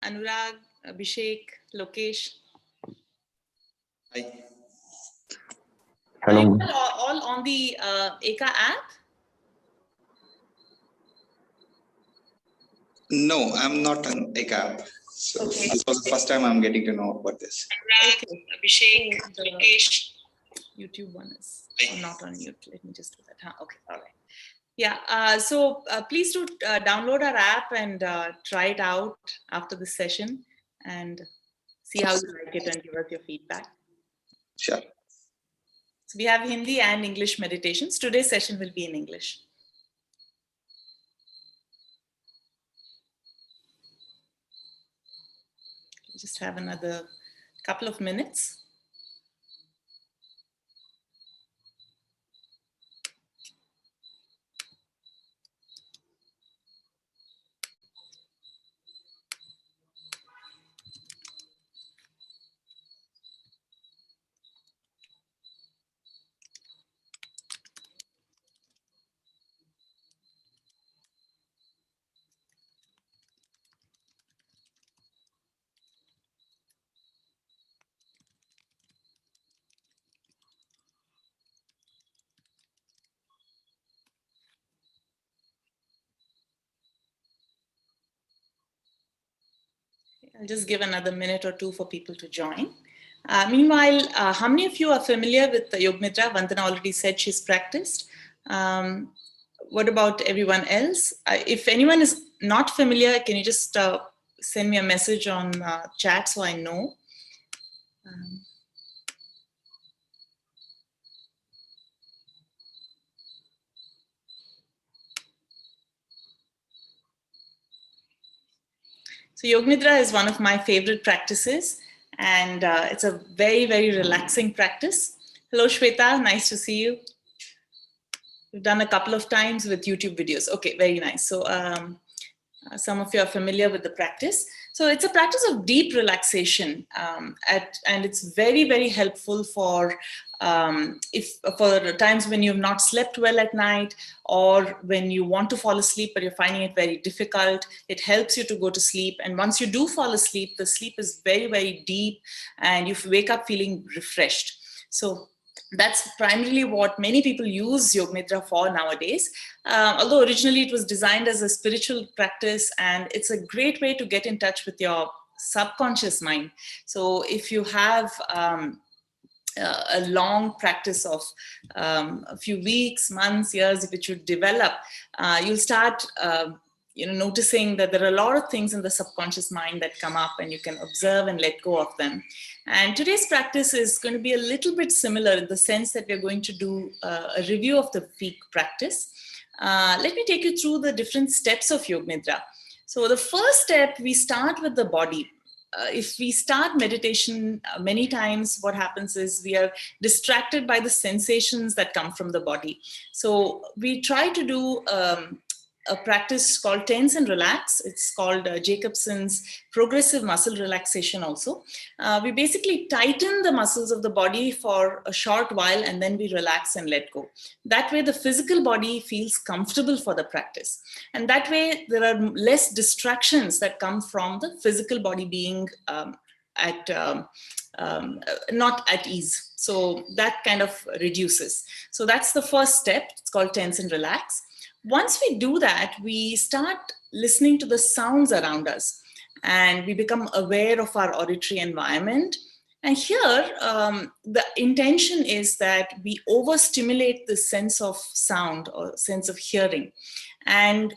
Anurag, Abhishek, Lokesh. Hi. Are you Hello. all on the Eka app? No, I'm not an app. So Okay. this was the first time I'm getting to know about this. Okay. Abhishek, Lokesh. YouTube one is not on mute. Let me just do that. Okay. All right. Yeah. So please do download our app and try it out after this session and see how you like it and give us your feedback. Sure. So we have Hindi and English meditations. Today's session will be in English. Just have another couple of minutes. I'll just give another minute or two for people to join. Meanwhile, how many of you are familiar with the Yoga Nidra? Vandana already said she's practiced. What about everyone else? If anyone is not familiar, can you just send me a message on chat so I know? So Yoga Nidra is one of my favorite practices, and it's a very, very relaxing practice. Hello, Shweta, nice to see you. We've done a couple of times with YouTube videos. Okay, very nice. So some of you are familiar with the practice. So it's a practice of deep relaxation, and it's very, very helpful for times when you've not slept well at night, or when you want to fall asleep but you're finding it very difficult. It helps you to go to sleep, and once you do fall asleep, the sleep is very, very deep, and you wake up feeling refreshed. So that's primarily what many people use Yoga Nidra for nowadays. Although originally it was designed as a spiritual practice, and it's a great way to get in touch with your subconscious mind. So if you have a long practice of a few weeks, months, years, which you develop, you'll start noticing that there are a lot of things in the subconscious mind that come up, and you can observe and let go of them. And today's practice is going to be a little bit similar in the sense that we're going to do a review of the week practice. Let me take you through the different steps of Yoga Nidra. So the first step, we start with the body. If we start meditation, many times what happens is we are distracted by the sensations that come from the body. So we try to do a practice called tense and relax. It's called Jacobson's progressive muscle relaxation also. We basically tighten the muscles of the body for a short while, and then we relax and let go. That way the physical body feels comfortable for the practice. And that way there are less distractions that come from the physical body being not at ease. So that kind of reduces. So that's the first step. It's called tense and relax. Once we do that, we start listening to the sounds around us, and we become aware of our auditory environment. And here, the intention is that we overstimulate the sense of sound or sense of hearing. And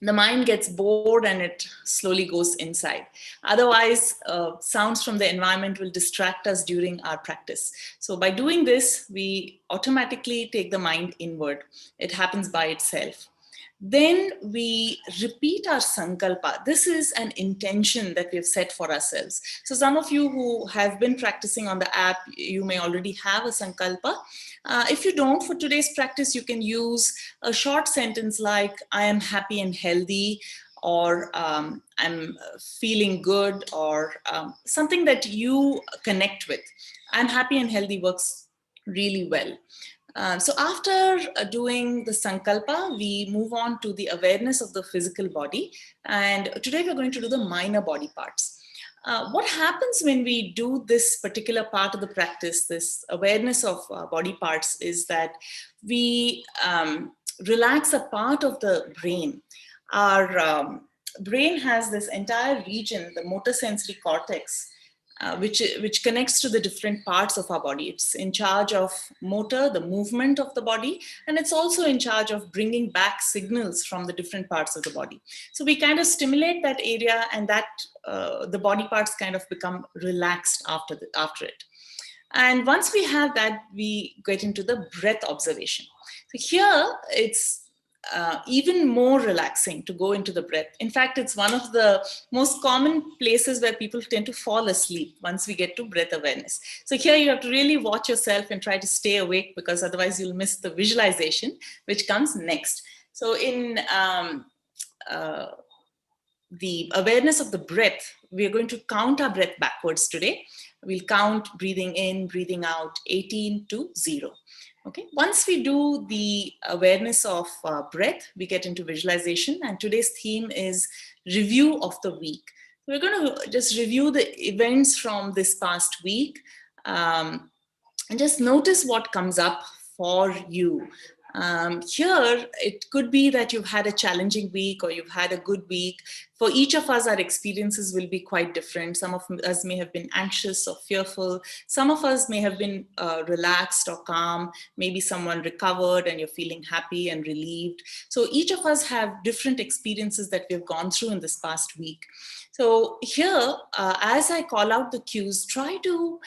the mind gets bored and it slowly goes inside. Otherwise, sounds from the environment will distract us during our practice. So by doing this, we automatically take the mind inward. It happens by itself. Then we repeat our sankalpa. This is an intention that we've set for ourselves. So some of you who have been practicing on the app, you may already have a sankalpa. If you don't, for today's practice, you can use a short sentence like, I am happy and healthy, or I'm feeling good, or something that you connect with. I'm happy and healthy works really well. So after doing the sankalpa, we move on to the awareness of the physical body. And today we're going to do the minor body parts. What happens when we do this particular part of the practice, this awareness of body parts, is that we relax a part of the brain. Our brain has this entire region, the motor sensory cortex, which connects to the different parts of our body. It's in charge of motor, the movement of the body, and it's also in charge of bringing back signals from the different parts of the body. So we kind of stimulate that area, and that the body parts kind of become relaxed after it. And once we have that, we get into the breath observation. So here it's even more relaxing to go into the breath. In fact, it's one of the most common places where people tend to fall asleep once we get to breath awareness. So here you have to really watch yourself and try to stay awake, because otherwise you'll miss the visualization, which comes next. So in the awareness of the breath, we are going to count our breath backwards today. We'll count breathing in, breathing out, 18 to 0. Okay. Once we do the awareness of breath, we get into visualization, and today's theme is review of the week. We're going to just review the events from this past week, and just notice what comes up for you. Here, it could be that you've had a challenging week or you've had a good week. For each of us, our experiences will be quite different. Some of us may have been anxious or fearful. Some of us may have been relaxed or calm. Maybe someone recovered and you're feeling happy and relieved. So each of us have different experiences that we've gone through in this past week. So here, as I call out the cues, try to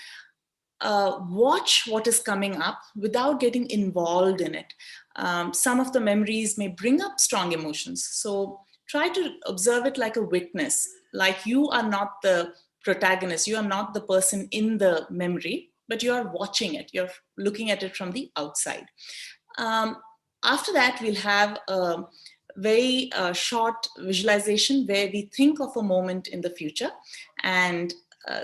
watch what is coming up without getting involved in it. Some of the memories may bring up strong emotions. So try to observe it like a witness, like you are not the protagonist, you are not the person in the memory, but you are watching it, you're looking at it from the outside. After that, we'll have a very short visualization where we think of a moment in the future, and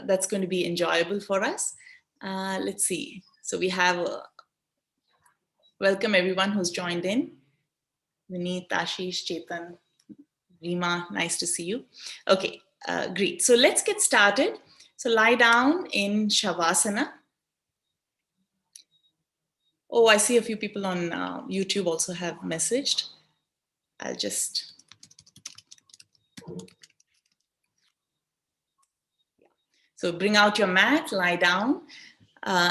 that's going to be enjoyable for us. Let's see. So we have welcome everyone who's joined in. Vineet, Ashish, Chetan, Rima, nice to see you. Okay, great. So let's get started. So lie down in Shavasana. Oh, I see a few people on YouTube also have messaged. I'll just... So bring out your mat, lie down.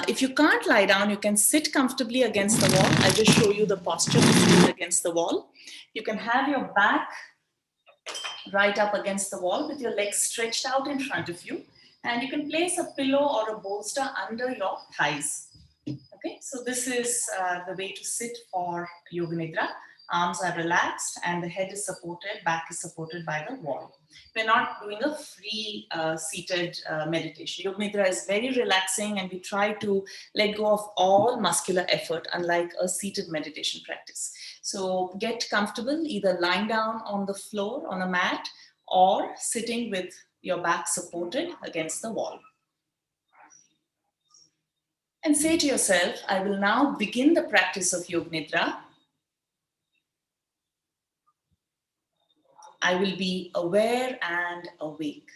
If you can't lie down, you can sit comfortably against the wall. I'll just show you the posture to sit against the wall. You can have your back right up against the wall with your legs stretched out in front of you. And you can place a pillow or a bolster under your thighs. Okay, so this is the way to sit for Yoga Nidra. Arms are relaxed and the head is supported, back is supported by the wall. We're not doing a free seated meditation. Yoga Nidra is very relaxing, and we try to let go of all muscular effort, unlike a seated meditation practice. So get comfortable, either lying down on the floor on a mat or sitting with your back supported against the wall. And say to yourself, I will now begin the practice of Yoga Nidra. I will be aware and awake.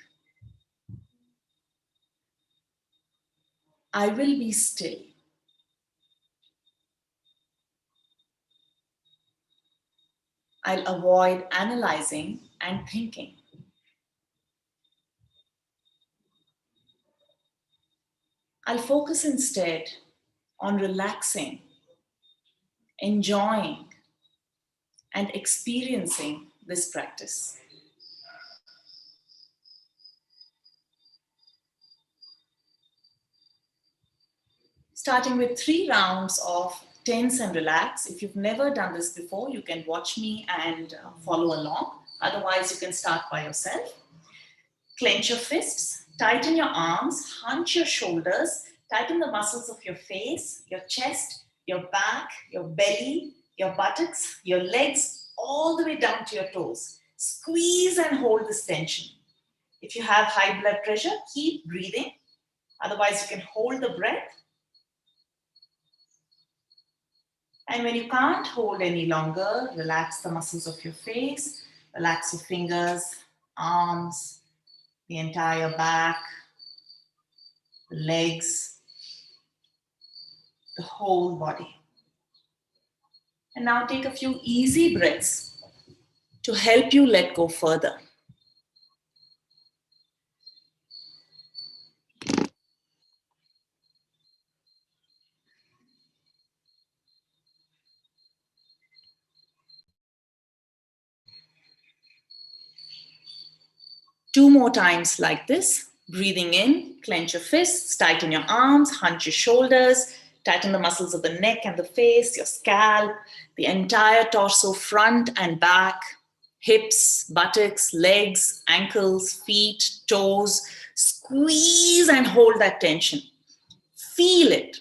I will be still. I'll avoid analyzing and thinking. I'll focus instead on relaxing, enjoying, and experiencing this practice. Starting with 3 rounds of tense and relax. If you've never done this before, you can watch me and follow along. Otherwise, you can start by yourself. Clench your fists, tighten your arms, hunch your shoulders, tighten the muscles of your face, your chest, your back, your belly, your buttocks, your legs, all the way down to your toes. Squeeze and hold this tension. If you have high blood pressure, keep breathing. Otherwise, you can hold the breath. And when you can't hold any longer, relax the muscles of your face, relax your fingers, arms, the entire back, the legs, the whole body. And now take a few easy breaths to help you let go further. Two more times like this. Breathing in, clench your fists, tighten your arms, hunch your shoulders, tighten the muscles of the neck and the face, your scalp, the entire torso, front and back, hips, buttocks, legs, ankles, feet, toes. Squeeze and hold that tension. Feel it.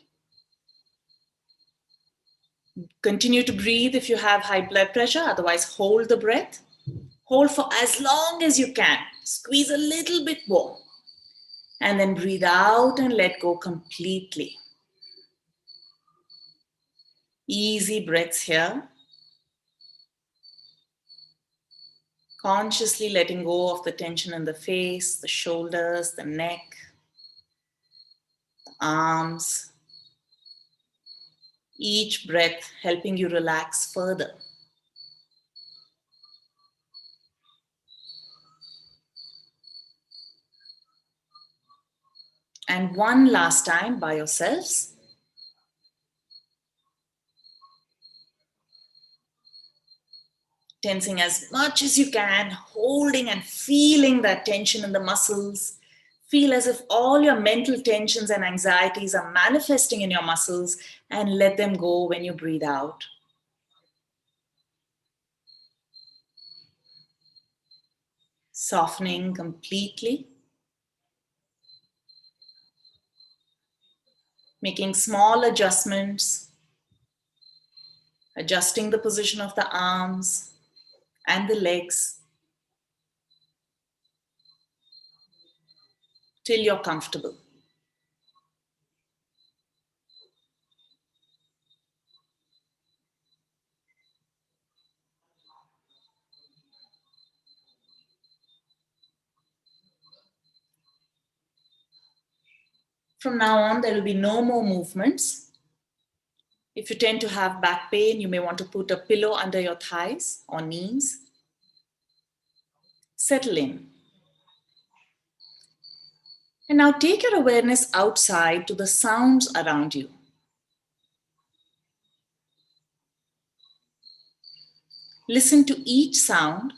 Continue to breathe if you have high blood pressure, otherwise hold the breath. Hold for as long as you can. Squeeze a little bit more. And then breathe out and let go completely. Easy breaths here. Consciously letting go of the tension in the face, the shoulders, the neck, the arms. Each breath helping you relax further. And one last time by yourselves. Tensing as much as you can, holding and feeling that tension in the muscles. Feel as if all your mental tensions and anxieties are manifesting in your muscles, and let them go when you breathe out. Softening completely. Making small adjustments. Adjusting the position of the arms and the legs till you're comfortable. From now on, there will be no more movements. If you tend to have back pain, you may want to put a pillow under your thighs or knees. Settle in. And now take your awareness outside to the sounds around you. Listen to each sound.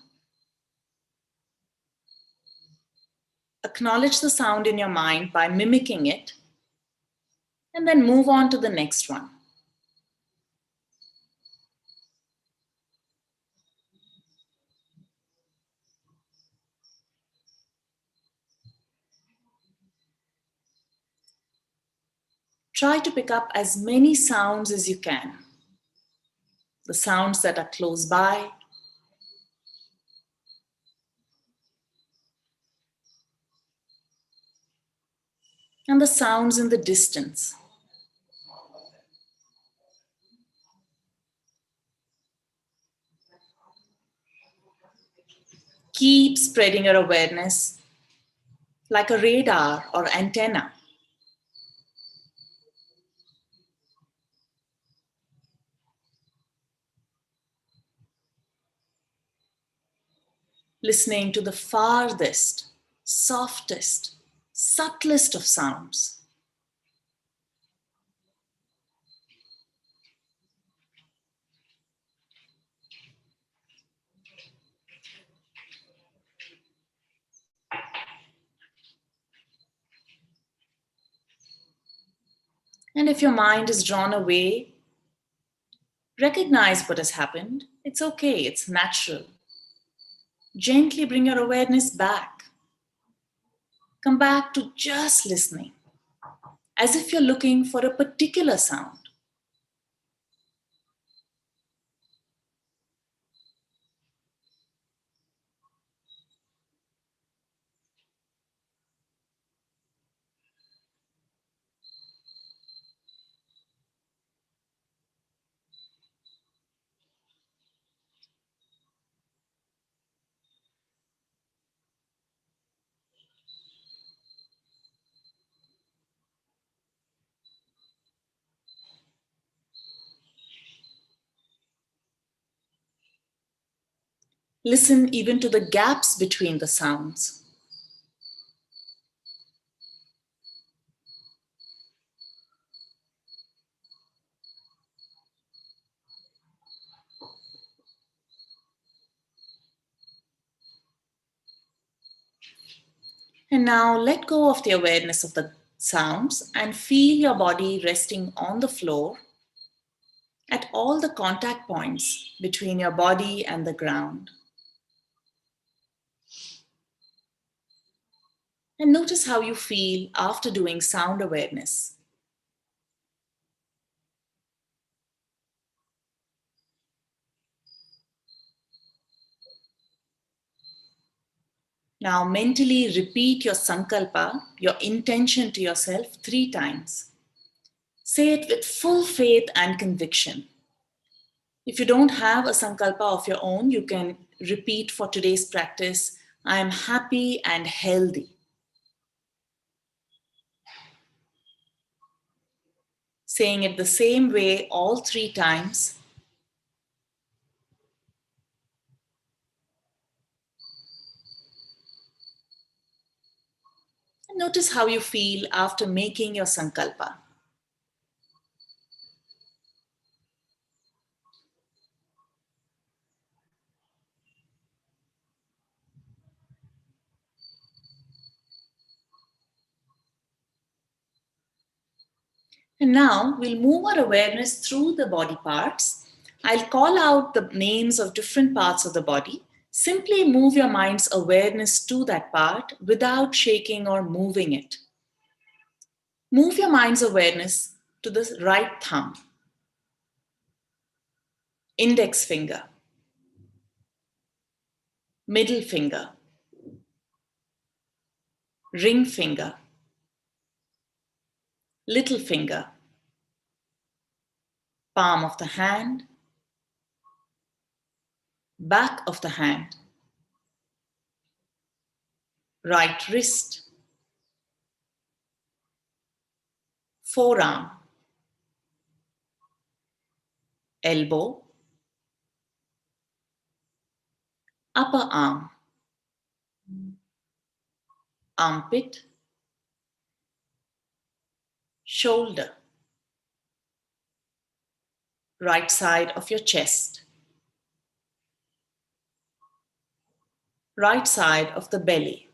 Acknowledge the sound in your mind by mimicking it, and then move on to the next one. Try to pick up as many sounds as you can. The sounds that are close by, and the sounds in the distance. Keep spreading your awareness like a radar or antenna. Listening to the farthest, softest, subtlest of sounds. And if your mind is drawn away, recognize what has happened. It's okay, it's natural. Gently bring your awareness back. Come back to just listening, as if you're looking for a particular sound. Listen even to the gaps between the sounds. And now let go of the awareness of the sounds and feel your body resting on the floor at all the contact points between your body and the ground. And notice how you feel after doing sound awareness. Now mentally repeat your sankalpa, your intention to yourself 3 times. Say it with full faith and conviction. If you don't have a sankalpa of your own, you can repeat for today's practice, I am happy and healthy. Saying it the same way all 3 times. And notice how you feel after making your sankalpa. And now we'll move our awareness through the body parts. I'll call out the names of different parts of the body. Simply move your mind's awareness to that part without shaking or moving it. Move your mind's awareness to the right thumb, index finger, middle finger, ring finger, little finger, palm of the hand, back of the hand, right wrist, forearm, elbow, upper arm, armpit, shoulder, right side of your chest, right side of the belly,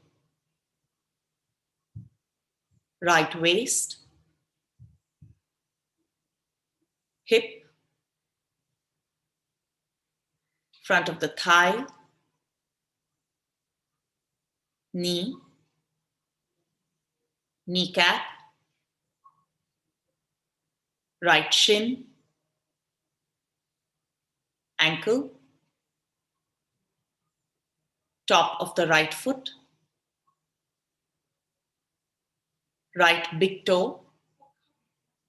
right waist, hip, front of the thigh, knee, kneecap, right shin, ankle, top of the right foot, right big toe,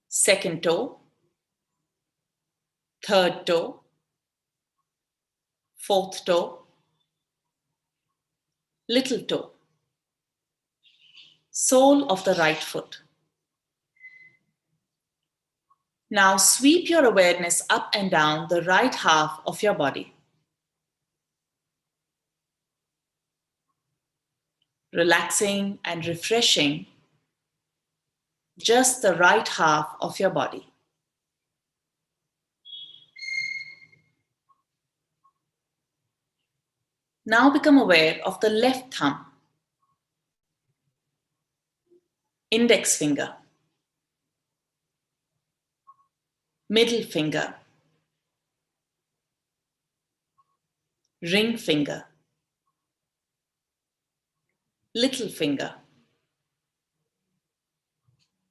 second toe, third toe, fourth toe, little toe, sole of the right foot. Now sweep your awareness up and down the right half of your body. Relaxing and refreshing just the right half of your body. Now become aware of the left thumb, index finger, middle finger, ring finger, little finger,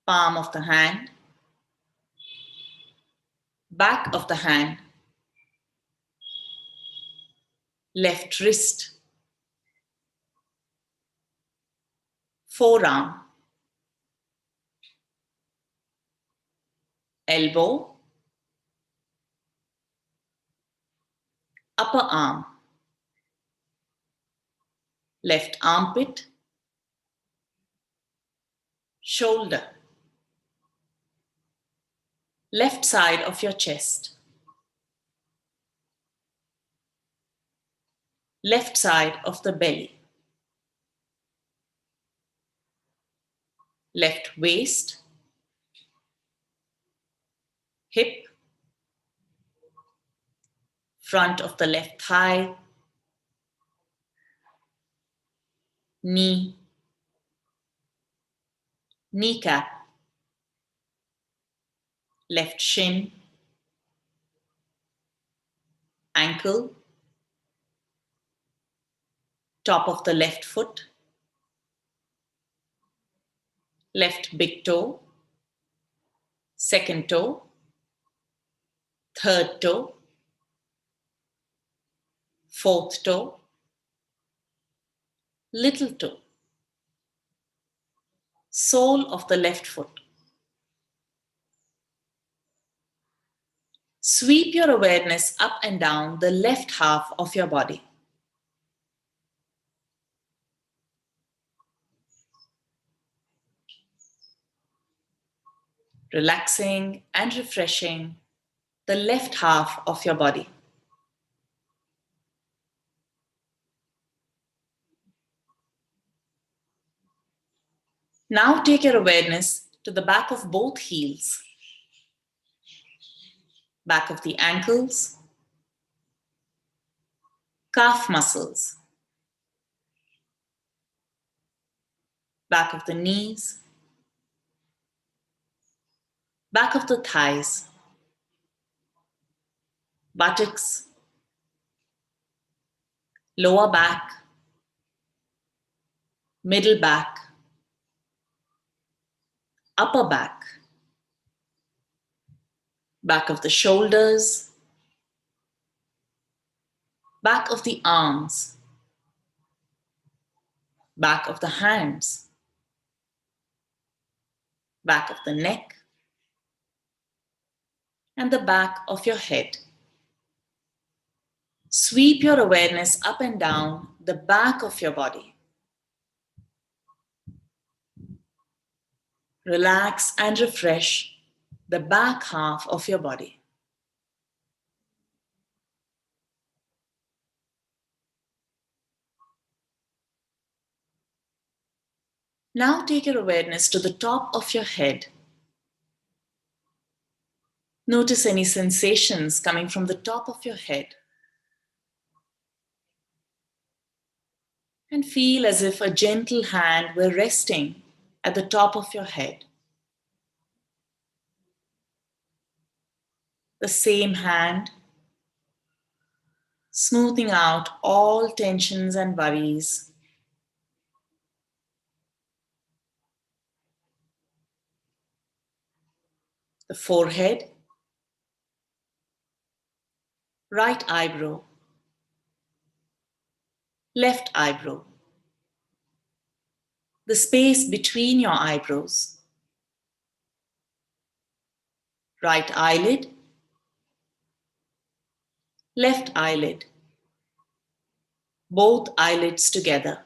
palm of the hand, back of the hand, left wrist, forearm, elbow, upper arm, left armpit, shoulder, left side of your chest, left side of the belly, left waist, hip, front of the left thigh, knee, kneecap, left shin, ankle, top of the left foot, left big toe, second toe, third toe, fourth toe, little toe, sole of the left foot. Sweep your awareness up and down the left half of your body. Relaxing and refreshing the left half of your body. Now take your awareness to the back of both heels, back of the ankles, calf muscles, back of the knees, back of the thighs, buttocks, lower back, middle back, upper back, back of the shoulders, back of the arms, back of the hands, back of the neck, and the back of your head. Sweep your awareness up and down the back of your body. Relax and refresh the back half of your body. Now take your awareness to the top of your head. Notice any sensations coming from the top of your head. And feel as if a gentle hand were resting at the top of your head. The same hand, smoothing out all tensions and worries. The forehead, right eyebrow, left eyebrow, the space between your eyebrows, right eyelid, left eyelid, both eyelids together,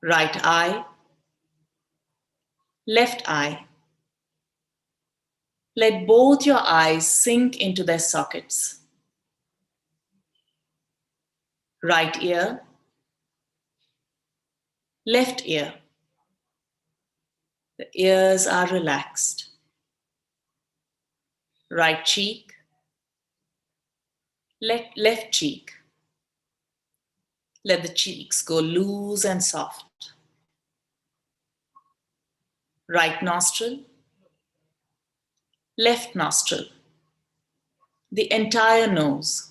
right eye, left eye. Let both your eyes sink into their sockets. Right ear, left ear. The ears are relaxed. Right cheek, left cheek. Let the cheeks go loose and soft. Right nostril, left nostril. The entire nose.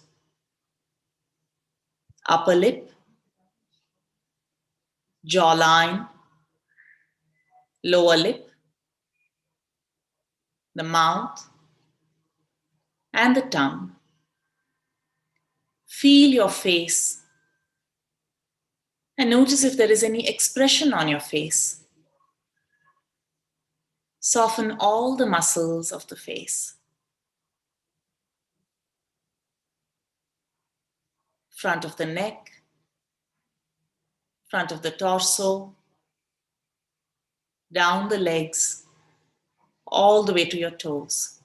Upper lip, jawline, lower lip, the mouth, and the tongue. Feel your face and notice if there is any expression on your face. Soften all the muscles of the face. Front of the neck, front of the torso, down the legs, all the way to your toes.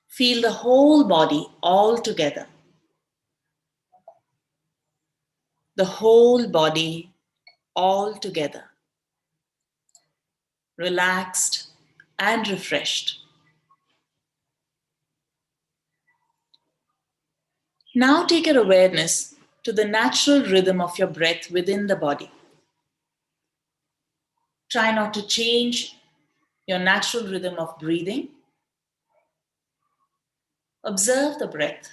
Feel the whole body all together. the whole body all together, relaxed and refreshed. Now take your awareness to the natural rhythm of your breath within the body. Try not to change your natural rhythm of breathing. Observe the breath.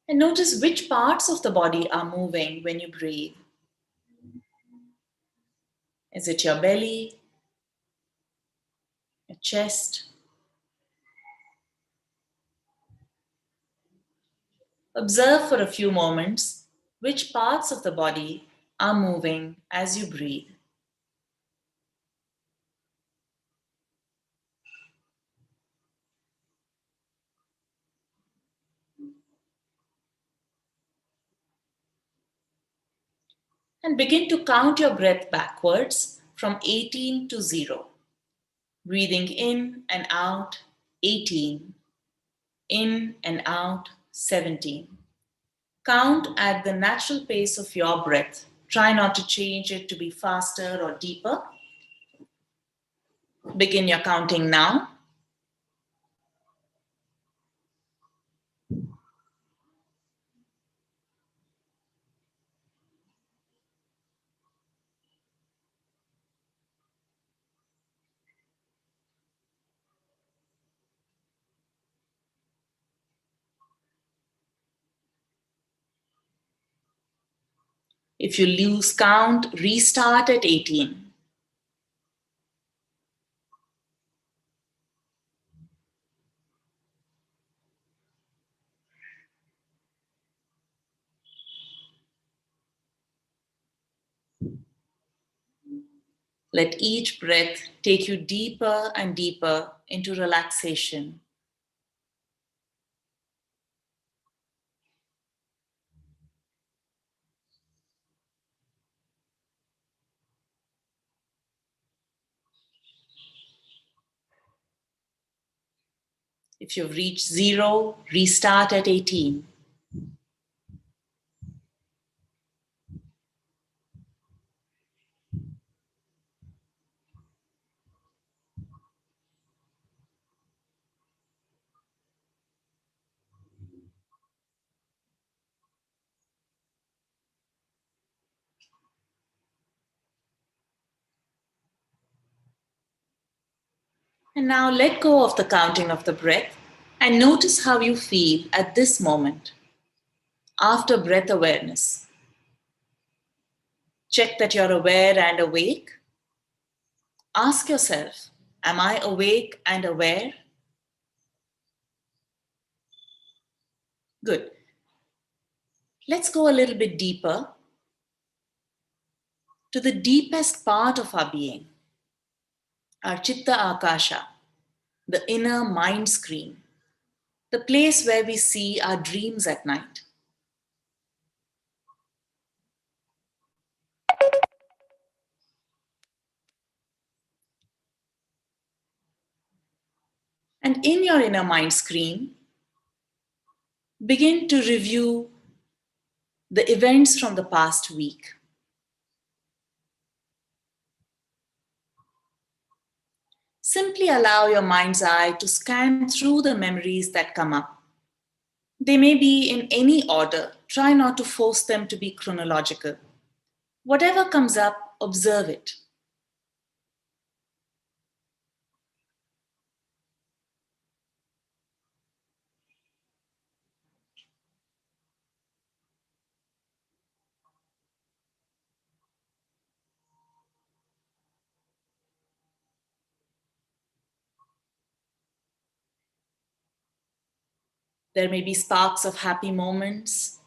And notice which parts of the body are moving when you breathe. Is it your belly, your chest? Observe for a few moments which parts of the body are moving as you breathe. And begin to count your breath backwards from 18 to 0. Breathing in and out, 18. In and out, 17. Count at the natural pace of your breath. Try not to change it to be faster or deeper. Begin your counting now. If you lose count, restart at 18. Let each breath take you deeper and deeper into relaxation. If you've reached 0, restart at 18. And now let go of the counting of the breath and notice how you feel at this moment after breath awareness. Check that you're aware and awake. Ask yourself, am I awake and aware? Good. Let's go a little bit deeper to the deepest part of our being, our Chitta Akasha, the inner mind screen, the place where we see our dreams at night. And in your inner mind screen, begin to review the events from the past week. Simply allow your mind's eye to scan through the memories that come up. They may be in any order. Try not to force them to be chronological. Whatever comes up, observe it. There may be sparks of happy moments,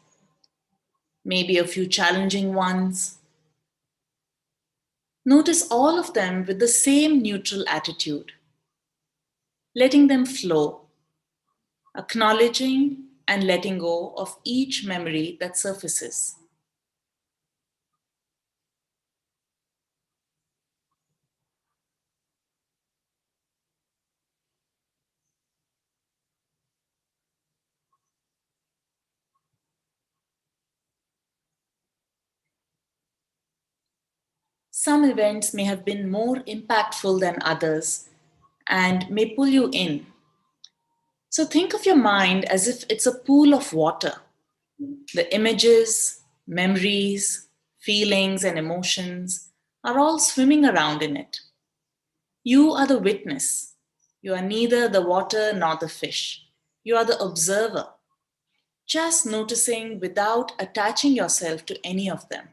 maybe a few challenging ones. Notice all of them with the same neutral attitude, letting them flow, acknowledging and letting go of each memory that surfaces. Some events may have been more impactful than others and may pull you in. So think of your mind as if it's a pool of water. The images, memories, feelings, and emotions are all swimming around in it. You are the witness. You are neither the water nor the fish. You are the observer, just noticing without attaching yourself to any of them.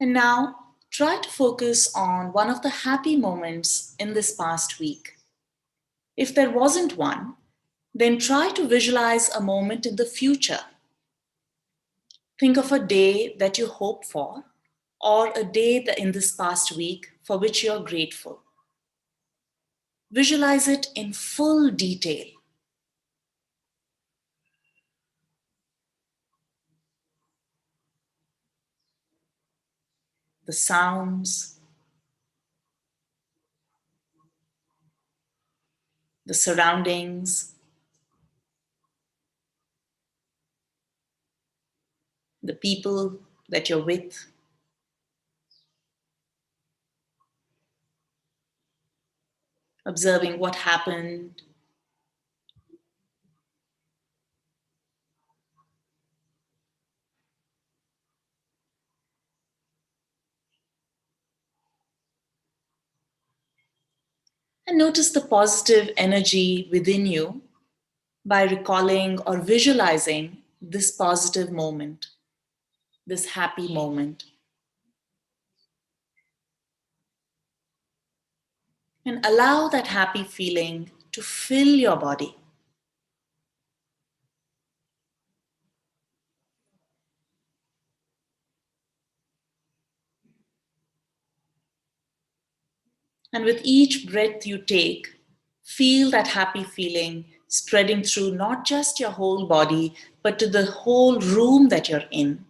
And now, try to focus on one of the happy moments in this past week. If there wasn't one, then try to visualize a moment in the future. Think of a day that you hope for, or a day that in this past week for which you're grateful. Visualize it in full detail. The sounds, the surroundings, the people that you're with. Observing what happened, and notice the positive energy within you by recalling or visualizing this positive moment, this happy moment. And allow that happy feeling to fill your body. And with each breath you take, feel that happy feeling spreading through not just your whole body, but to the whole room that you're in.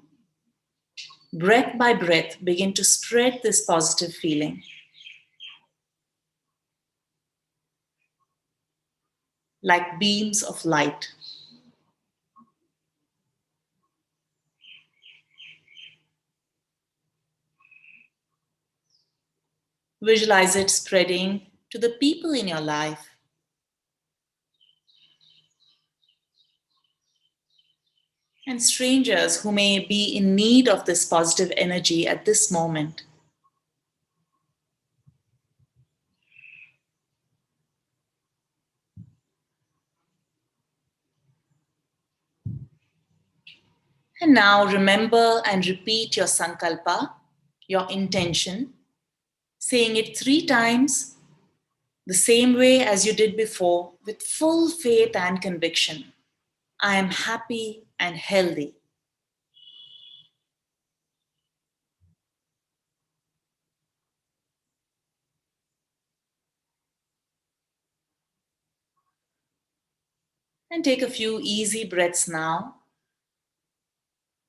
Breath by breath, begin to spread this positive feeling. Like beams of light. Visualize it spreading to the people in your life. And strangers who may be in need of this positive energy at this moment. And now remember and repeat your sankalpa, your intention, saying it 3 times the same way as you did before with full faith and conviction. I am happy and healthy. And take a few easy breaths now,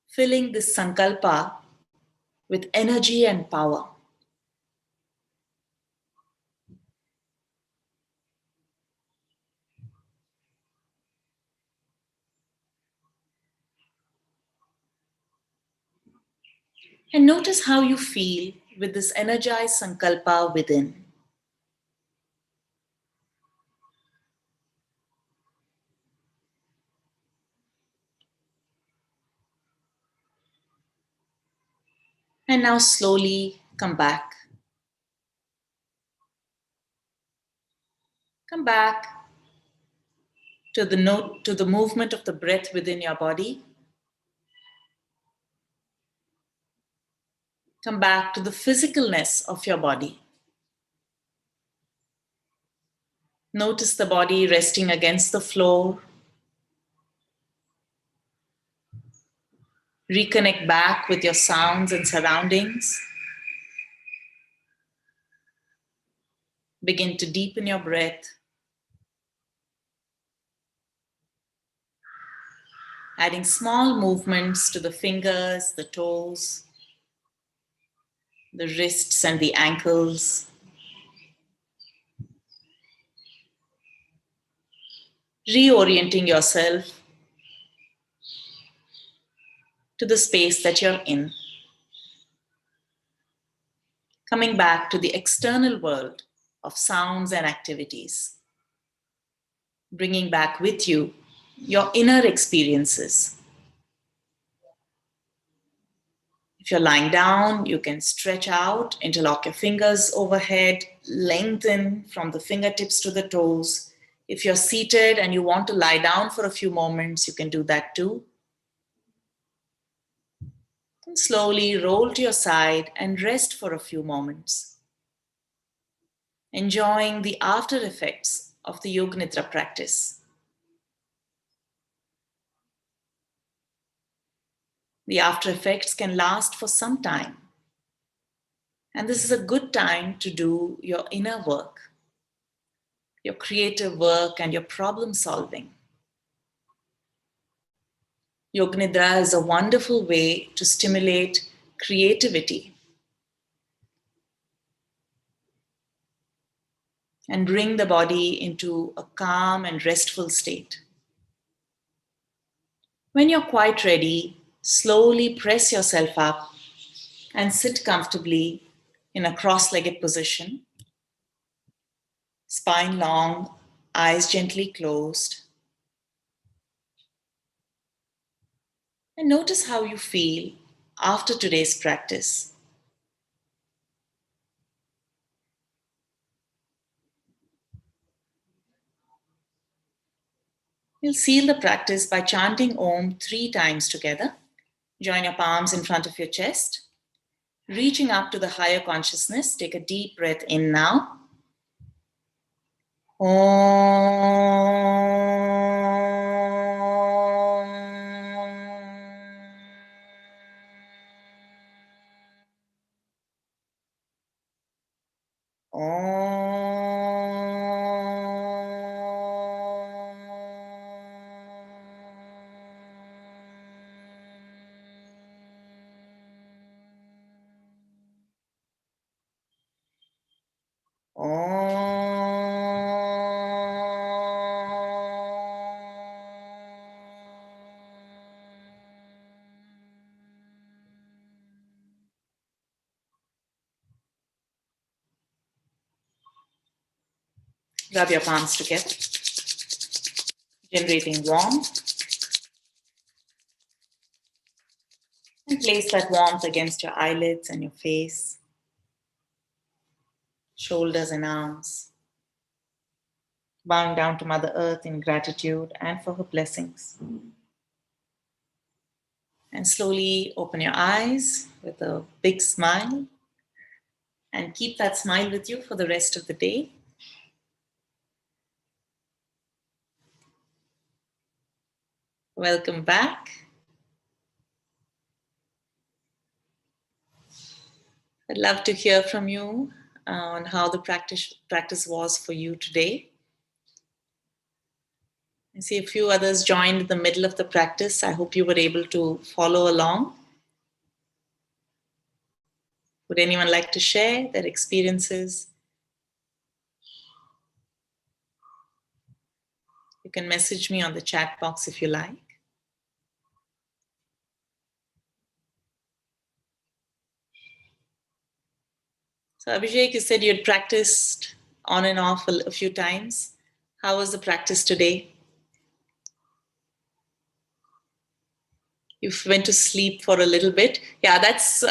filling this sankalpa with energy and power. And notice how you feel with this energized sankalpa within. And now slowly come back. Come back to the note, to the movement of the breath within your body. Come back to the physicalness of your body. Notice the body resting against the floor. Reconnect back with your sounds and surroundings. Begin to deepen your breath. adding small movements to the fingers, the toes, the wrists and the ankles. Reorienting yourself to the space that you're in. Coming back to the external world of sounds and activities. Bringing back with you your inner experiences. If you're lying down, you can stretch out, interlock your fingers overhead, lengthen from the fingertips to the toes. If you're seated and you want to lie down for a few moments, you can do that too. And slowly roll to your side and rest for a few moments. Enjoying the after effects of the Yoga Nidra practice. The after effects can last for some time. And this is a good time to do your inner work, your creative work and your problem solving. Yoga Nidra is a wonderful way to stimulate creativity and bring the body into a calm and restful state. When you're quite ready, slowly press yourself up and sit comfortably in a cross-legged position, spine long, eyes gently closed. And notice how you feel after today's practice. We'll seal the practice by chanting Om 3 times together. Join your palms in front of your chest. Reaching up to the higher consciousness, take a deep breath in now. Rub your palms together, generating warmth. And place that warmth against your eyelids and your face, shoulders and arms. Bowing down to Mother Earth in gratitude and for her blessings. And slowly open your eyes with a big smile and keep that smile with you for the rest of the day. Welcome back. I'd love to hear from you on how the practice was for you today. I see a few others joined in the middle of the practice. I hope you were able to follow along. Would anyone like to share their experiences? You can message me on the chat box if you like. So Abhishek, you said you had practiced on and off a few times. How was the practice today? You went to sleep for a little bit. Yeah, that's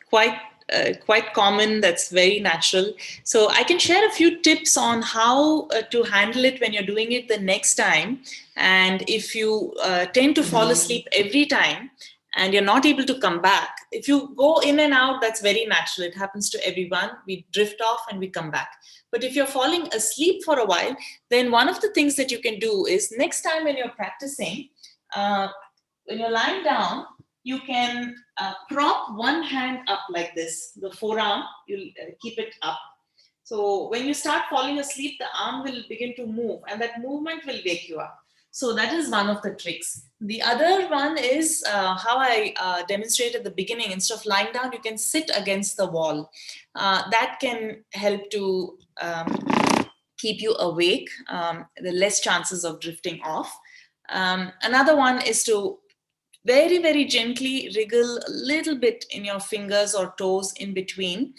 quite common. That's very natural. So I can share a few tips on how to handle it when you're doing it the next time. And if you tend to fall asleep every time and you're not able to come back, if you go in and out, that's very natural. It happens to everyone. We drift off and we come back. But if you're falling asleep for a while, then one of the things that you can do is next time when you're practicing, when you're lying down, you can prop one hand up like this, the forearm, you'll keep it up. So when you start falling asleep, the arm will begin to move and that movement will wake you up. So that is one of the tricks. The other one is how I demonstrated at the beginning. Instead of lying down, you can sit against the wall. That can help to keep you awake. The less chances of drifting off. Another one is to very, very gently wriggle a little bit in your fingers or toes in between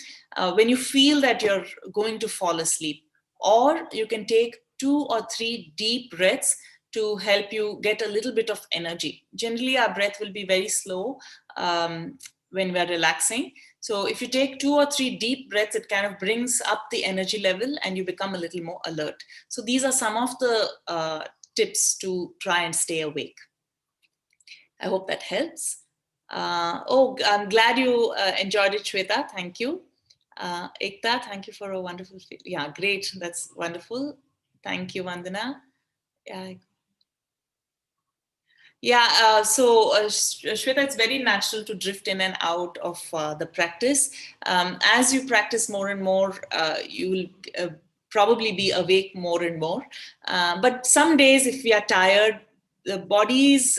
when you feel that you're going to fall asleep. Or you can take 2 or 3 deep breaths to help you get a little bit of energy. Generally, our breath will be very slow when we're relaxing. So if you take 2 or 3 deep breaths, it kind of brings up the energy level and you become a little more alert. So these are some of the tips to try and stay awake. I hope that helps. I'm glad you enjoyed it, Shweta. Thank you. Ekta, thank you for a wonderful, yeah, great. That's wonderful. Thank you, Vandana. Shweta, it's very natural to drift in and out of the practice. As you practice more and more, you will probably be awake more and more. But some days, if we are tired, the body's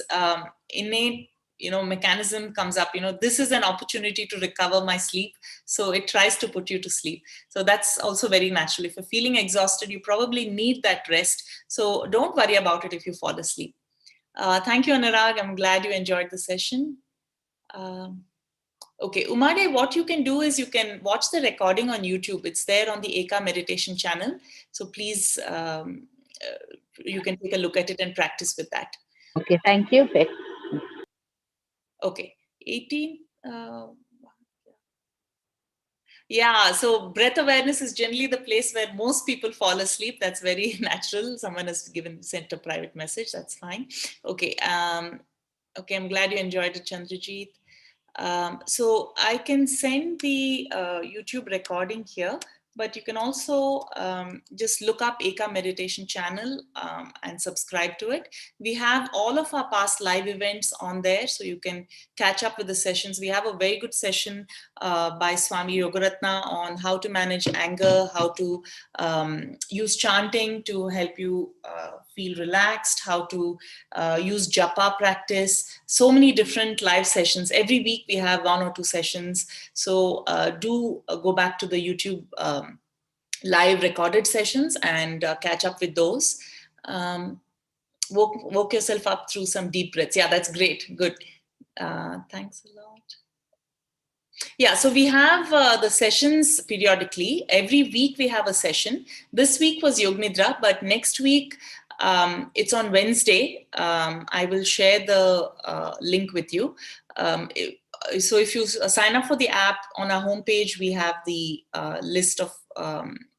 innate mechanism comes up. This is an opportunity to recover my sleep, so it tries to put you to sleep. So that's also very natural. If you're feeling exhausted, you probably need that rest. So don't worry about it if you fall asleep. Thank you, Anurag. I'm glad you enjoyed the session. Okay, Umade, what you can do is you can watch the recording on YouTube. It's there on the Eka meditation channel. So please, you can take a look at it and practice with that. Okay, thank you. Okay, 18. Yeah, so breath awareness is generally the place where most people fall asleep. That's very natural. Someone has sent a private message. That's fine. Okay. Okay, I'm glad you enjoyed it, Chandrajeet. So I can send the YouTube recording here, but you can also just look up Eka Meditation channel and subscribe to it. We have all of our past live events on there, so you can catch up with the sessions. We have a very good session by Swami Yogaratna on how to manage anger, how to use chanting to help you feel relaxed, how to use japa practice. So many different live sessions. Every week we have 1 or 2 sessions. So do go back to the YouTube live recorded sessions and catch up with those. Woke yourself up through some deep breaths. Yeah, that's great. Good. Thanks a lot. Yeah, so we have the sessions periodically. Every week we have a session. This week was Yog Nidra, but next week it's on Wednesday. I will share the link with you. So if you sign up for the app, on our homepage, we have the list of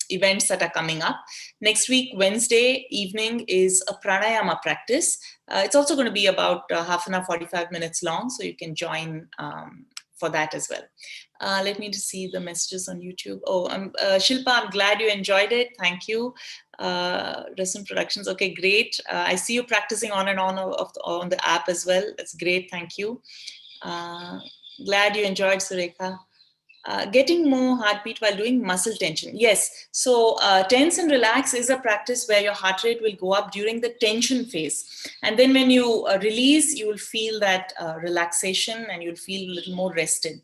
events that are coming up. Next week, Wednesday evening, is a pranayama practice. It's also going to be about half an hour, 45 minutes long, so you can join for that as well. Let me just see the messages on YouTube. Oh, Shilpa, I'm glad you enjoyed it. Thank you. Resin Productions. Okay, great. I see you practicing on and on the app as well. That's great. Thank you. Glad you enjoyed, Surekha. Getting more heartbeat while doing muscle tension. Yes, so tense and relax is a practice where your heart rate will go up during the tension phase. And then when you release, you will feel that relaxation and you'll feel a little more rested.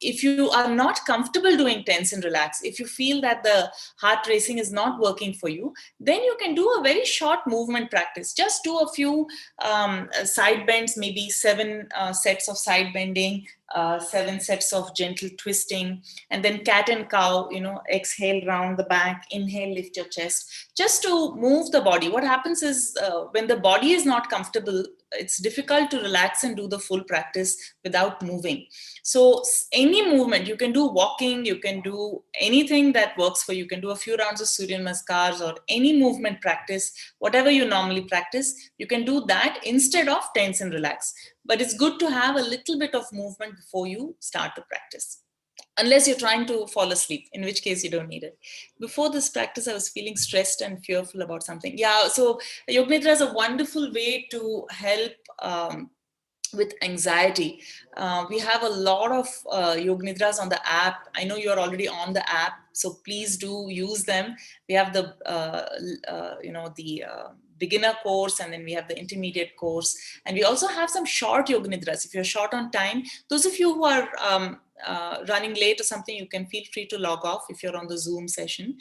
If you are not comfortable doing tense and relax, if you feel that the heart racing is not working for you, then you can do a very short movement practice. Just do a few side bends, maybe 7 sets of side bending, 7 sets of gentle twisting, and then cat and cow, exhale round the back, inhale, lift your chest, just to move the body. What happens is when the body is not comfortable, it's difficult to relax and do the full practice without moving. So any movement, you can do walking, you can do anything that works for you. You can do a few rounds of Surya Namaskars or any movement practice, whatever you normally practice, you can do that instead of tense and relax. But it's good to have a little bit of movement before you start the practice. Unless you're trying to fall asleep, in which case you don't need it. Before this practice, I was feeling stressed and fearful about something. Yeah, so Yoga Nidra is a wonderful way to help with anxiety. We have a lot of Yoga Nidras on the app. I know you're already on the app, so please do use them. We have the, beginner course, and then we have the intermediate course. And we also have some short yoga nidras. If you're short on time, those of you who are running late or something, you can feel free to log off if you're on the Zoom session.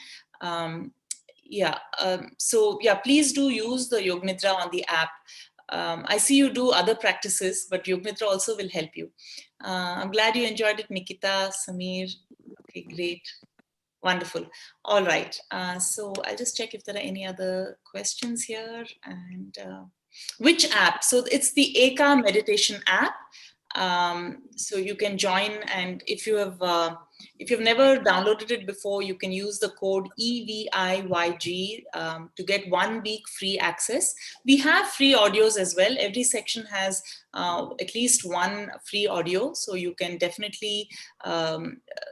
So yeah, please do use the Yoga Nidra on the app. I see you do other practices, but Yoga Nidra also will help you. I'm glad you enjoyed it, Nikita, Samir. Okay, great. Wonderful. All right. So I'll just check if there are any other questions here. And which app? So it's the Eka meditation app. So you can join, and if you've never downloaded it before, you can use the code EVIYG to get 1 week free access. We have free audios as well. Every section has at least one free audio, so you can definitely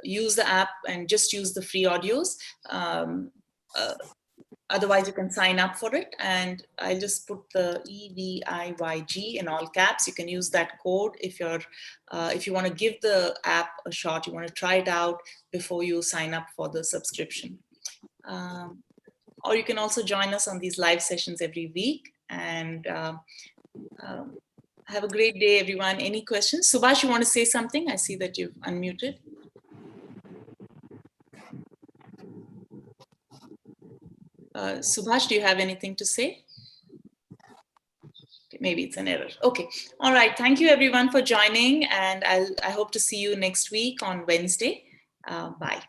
use the app and just use the free audios. Otherwise, you can sign up for it, and I'll just put the EVIYG in all caps. You can use that code if you want to give the app a shot, you want to try it out before you sign up for the subscription. Or you can also join us on these live sessions every week. And have a great day, everyone. Any questions? Subhash, you want to say something? I see that you've unmuted. Subhash, do you have anything to say? Maybe it's an error. Okay. All right. Thank you, everyone, for joining. And I hope to see you next week on Wednesday. Bye.